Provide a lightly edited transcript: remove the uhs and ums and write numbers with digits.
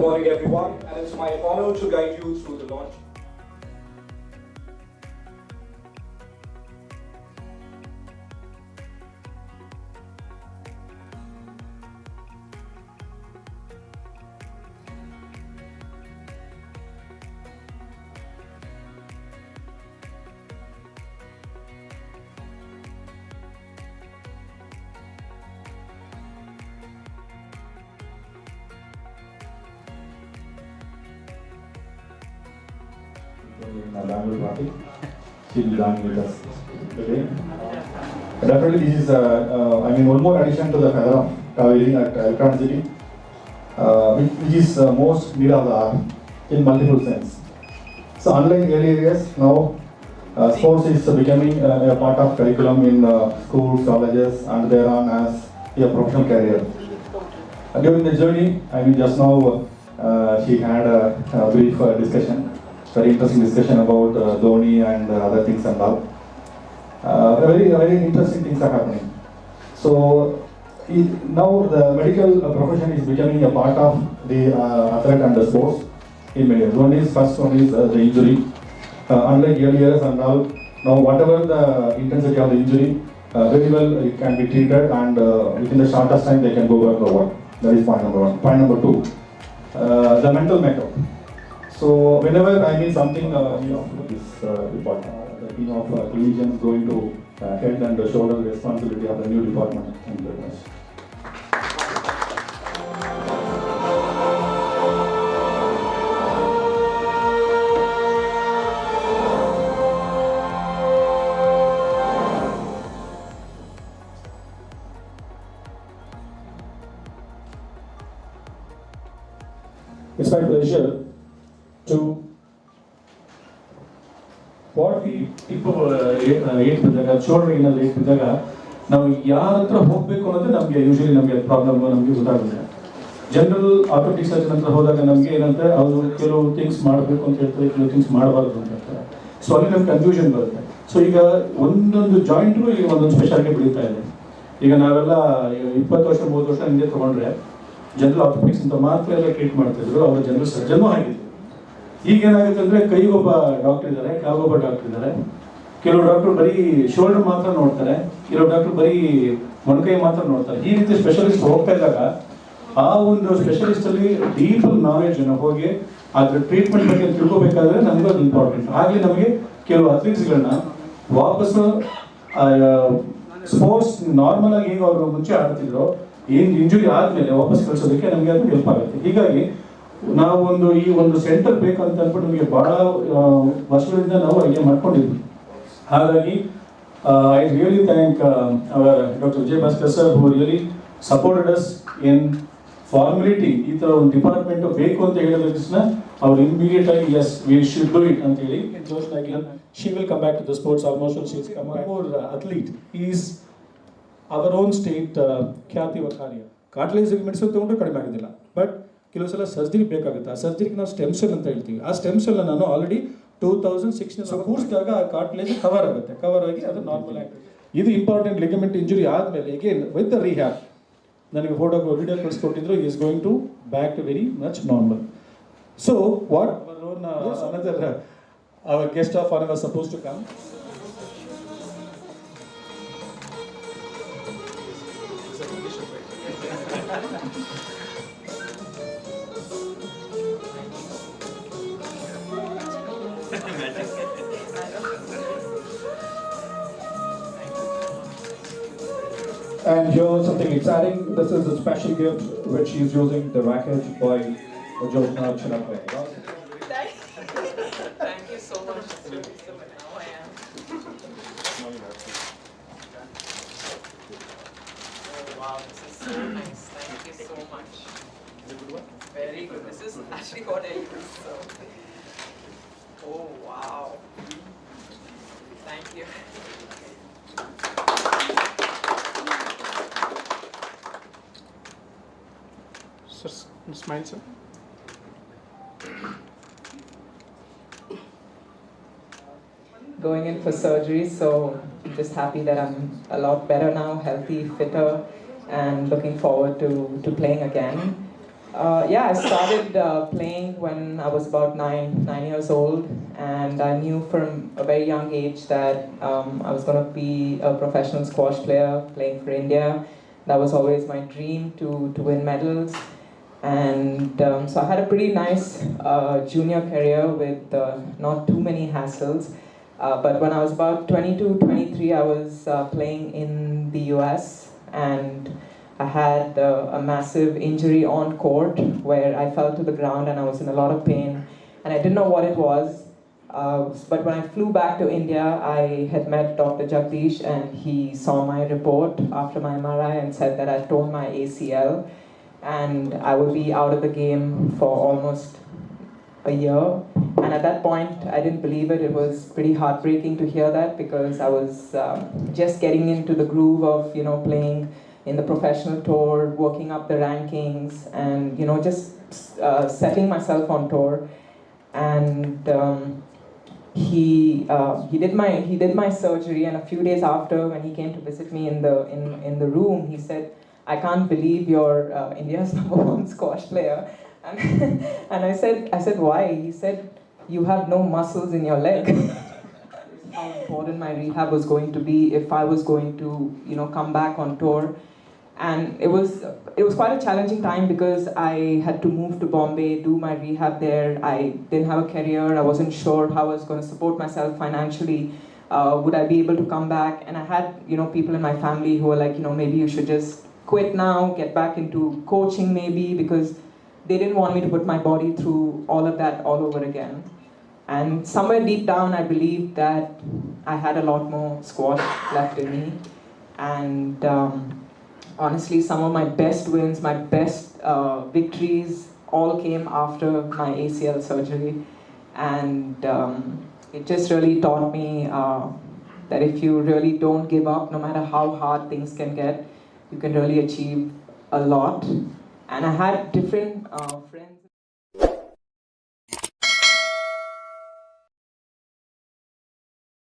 morning everyone, and it's my honor to guide you through the launch. In Bangalore party, she will join with us today. Definitely, this is one more addition to the feather of Kaveri at Electronic City, which is most need of the hour in multiple sense. So, unlike earlier years, now sports is becoming a part of curriculum in schools, colleges, and thereon as a professional career. During the journey, just now she had a brief discussion. Very interesting discussion about Dhoni and other things and all. Very interesting things are happening. So now the medical profession is becoming a part of the athlete and the sports in many ways. First one is the injury. Unlike earlier years and all, now whatever the intensity of the injury, very well it can be treated, and within the shortest time they can go back to work. That is point number one. Point number two, the mental makeup. So whenever something, this department, the team of clinicians going to head and shoulder the responsibility of the new department. Thank you very much. It's my pleasure to what we people eight ಬಿದ್ದಾಗ shoulder ಏನಾದ್ರು eight ಬಿದ್ದಾಗ ನಾವು ಯಾರ ಹತ್ರ ಹೋಗಬೇಕು ಅನ್ನೋದು ನಮಗೆ usually ನಮಗೆ ಪ್ರಾಬ್ಲಮ್ ನಮಗೆ ಗೊತ್ತಾಗುತ್ತೆ. ಜನರಲ್ ಆರ್ಥೋಟಿಕ್ ಸರ್ಜನ್ ಹತ್ರ ಹೋದಾಗ ನಮಗೆ ಏನಂತೆ ಅವರು ಕೆಲವು ಥಿಂಗ್ಸ್ ಮಾಡಬೇಕು ಅಂತ ಹೇಳ್ತಾರೆ, ಕೆಲವು ಥಿಂಗ್ಸ್ ಮಾಡಬಾರ್ದು ಅಂತ ಹೇಳ್ತಾರೆ. ಸೊ ಅಲ್ಲಿ ನಮ್ಗೆ ಕನ್ಫ್ಯೂಷನ್ ಬರುತ್ತೆ. ಸೊ ಈಗ ಒಂದೊಂದು ಜಾಯಿಂಟ್ರು ಈಗ ಒಂದೊಂದು ಸ್ಪೆಷಾಲಿಟಿ ಬೆಳೀತಾ ಇದೆ. ಈಗ ನಾವೆಲ್ಲ 20 ವರ್ಷ 30 ವರ್ಷ ಹಿಂದೆ ತೊಗೊಂಡ್ರೆ ಜನರಲ್ ಆರ್ಥೋಟಿಕ್ಸ್ ಅಂತ ಮಾತ್ರ ಎಲ್ಲ ಟ್ರೀಟ್ ಮಾಡ್ತಿದ್ರು, ಅವ್ರ ಜನರಲ್ ಸರ್ಜನ್ನು ಆಗಿದ್ರು. ಈಗ ಏನಾಗುತ್ತೆ ಅಂದರೆ ಕೈಗೊಬ್ಬ ಡಾಕ್ಟರ್ ಇದ್ದಾರೆ, ಕಾಲೊಬ್ಬ ಡಾಕ್ಟರ್ ಇದ್ದಾರೆ. ಕೆಲವು ಡಾಕ್ಟರ್ ಬರೀ ಶೋಲ್ಡರ್ ಮಾತ್ರ ನೋಡ್ತಾರೆ, ಕೆಲವು ಡಾಕ್ಟರ್ ಬರೀ ಮೊಣಕೈ ಮಾತ್ರ ನೋಡ್ತಾರೆ. ಈ ರೀತಿ ಸ್ಪೆಷಲಿಸ್ಟ್ ಹೋಗ್ತಾ ಇದ್ದಾಗ ಆ ಒಂದು ಸ್ಪೆಷಲಿಸ್ಟಲ್ಲಿ ಡೀಪ್ ನಾಲೆಜ್ ಹೋಗಿ ಅದ್ರ ಟ್ರೀಟ್ಮೆಂಟ್ ಬಗ್ಗೆ ತಿಳ್ಕೊಬೇಕಾದ್ರೆ ನಮ್ಗೆ ಅದು ಇಂಪಾರ್ಟೆಂಟ್. ಹಾಗೆ ನಮಗೆ ಕೆಲವು ಅಥ್ಲೀಟ್ಸ್ಗಳನ್ನ ವಾಪಸ್ಸು ಸ್ಪೋರ್ಟ್ಸ್ ನಾರ್ಮಲ್ ಆಗಿ ಹೇಗೆ ಅವರು ಮುಂಚೆ ಆಡ್ತಿದ್ರು, ಏನು ಇಂಜುರಿ ಆದಮೇಲೆ ವಾಪಸ್ ಕಳಿಸೋದಕ್ಕೆ ನಮಗೆ ಅದು ಹೆಲ್ಪ್ ಆಗುತ್ತೆ. ಹೀಗಾಗಿ ನಾವು ಈ ಒಂದು ಸೆಂಟರ್ ಬೇಕಂತ ಅಂದ್ಬಿಟ್ಟು ನಮಗೆ ಬಹಳ ವರ್ಷಗಳಿಂದ ನಾವು ಐಡಿಯಾ ಮಾಡ್ಕೊಂಡಿದ್ವಿ. ಹಾಗಾಗಿ I really thank our doctor Vijayabhaskar sir who really supported us in formality. ಈ ಥರ ಒಂದು ಡಿಪಾರ್ಟ್ಮೆಂಟ್ ಬೇಕು ಅಂತ ಹೇಳಿದ ತಕ್ಷಣ ಅವ್ರು ಇಮಿಡಿಯೇಟ್ ಆಗಿ yes we should do it ಅಂತ ಹೇಳಿ ಜೋಶ್ನಾಗಿ she will come back to the sports. Almost she is come more athlete is our own state ಖ್ಯಾತಿ ವಕಾರ್ಯ. ಕಾರ್ಟಿಲೇಜ್ ಮೆಡಿಸಿನ್ ತೊಗೊಂಡ್ರೆ ಕಡಿಮೆ ಆಗೋದಿಲ್ಲ, ಬಟ್ ಕೆಲವು ಸಲ ಸರ್ಜರಿ ಬೇಕಾಗುತ್ತೆ. ಆ ಸರ್ಜರಿಗೆ ನಾವು ಸ್ಟೆಮ್ ಸೆಲ್ ಅಂತ ಹೇಳ್ತೀವಿ. ಆ ಸ್ಟೆಮ್ ಸೆಲ್ ನಾನು ಆಲ್ರೆಡಿ 2016 ಕೂರಿಸಿದಾಗ ಆ ಕಾರ್ಟಿಲೇಜ್ ಕವರ್ ಆಗುತ್ತೆ, ಕವರ್ ಆಗಿ ಅದು ನಾರ್ಮಲ್ ಆಗುತ್ತೆ. ಇದು ಇಂಪಾರ್ಟೆಂಟ್. ಲಿಗಮೆಂಟ್ ಇಂಜುರಿ ಆದಮೇಲೆ ಅಗೇನ್ ವಿತ್ ದ ರಿಹ್ಯಾಬ್ ನನಗೆ ಫೋಟೋ ವಿಡಿಯೋ ಕಳಿಸ್ಕೊಟ್ಟಿದ್ರು, is going to back to very much normal. So what another our guest of honor was supposed to come. And here's something exciting. This is a special gift which she is using, the racket by Jyotsna Chinappa. Thank you so much. Now I am. Oh wow, this is so nice. Thank you so much. Very good. This is actually what I use. So. Oh wow. Thank you. Sir, smile, sir. Going in for surgery, so just happy that I'm a lot better now, healthy, fitter, and looking forward to playing again. Yeah, I started playing when I was about nine years old, and I knew from a very young age that I was going to be a professional squash player playing for India. That was always my dream to win medals. And so I had a pretty nice junior career with not too many hassles. But when I was about 22, 23, I was playing in the US, and I had a massive injury on court where I fell to the ground and I was in a lot of pain, and I didn't know what it was. But when I flew back to India, I had met Dr. Jagdish, and he saw my report after my MRI and said that I torn my ACL and I would be out of the game for almost a year. And at that point, I didn't believe it. It was pretty heartbreaking to hear that, because I was just getting into the groove of, playing in the professional tour, working up the rankings, and just setting myself on tour. And he did my surgery, and a few days after, when he came to visit me in the room, he said, "I can't believe you're India's #1 squash player." And I said, "Why?" He said, "You have no muscles in your leg." How important my rehab was going to be if I was going to, come back on tour. And it was quite a challenging time, because I had to move to Bombay, do my rehab there. I didn't have a career. I wasn't sure how I was going to support myself financially. Would I be able to come back? And I had, people in my family who were like, maybe you should just quit now, get back into coaching maybe, because they didn't want me to put my body through all of that all over again. And somewhere deep down, I believed that I had a lot more squash left in me. And honestly, some of my best wins, my best victories, all came after my ACL surgery. And it just really taught me that if you really don't give up, no matter how hard things can get, you can really achieve a lot. And I had different friends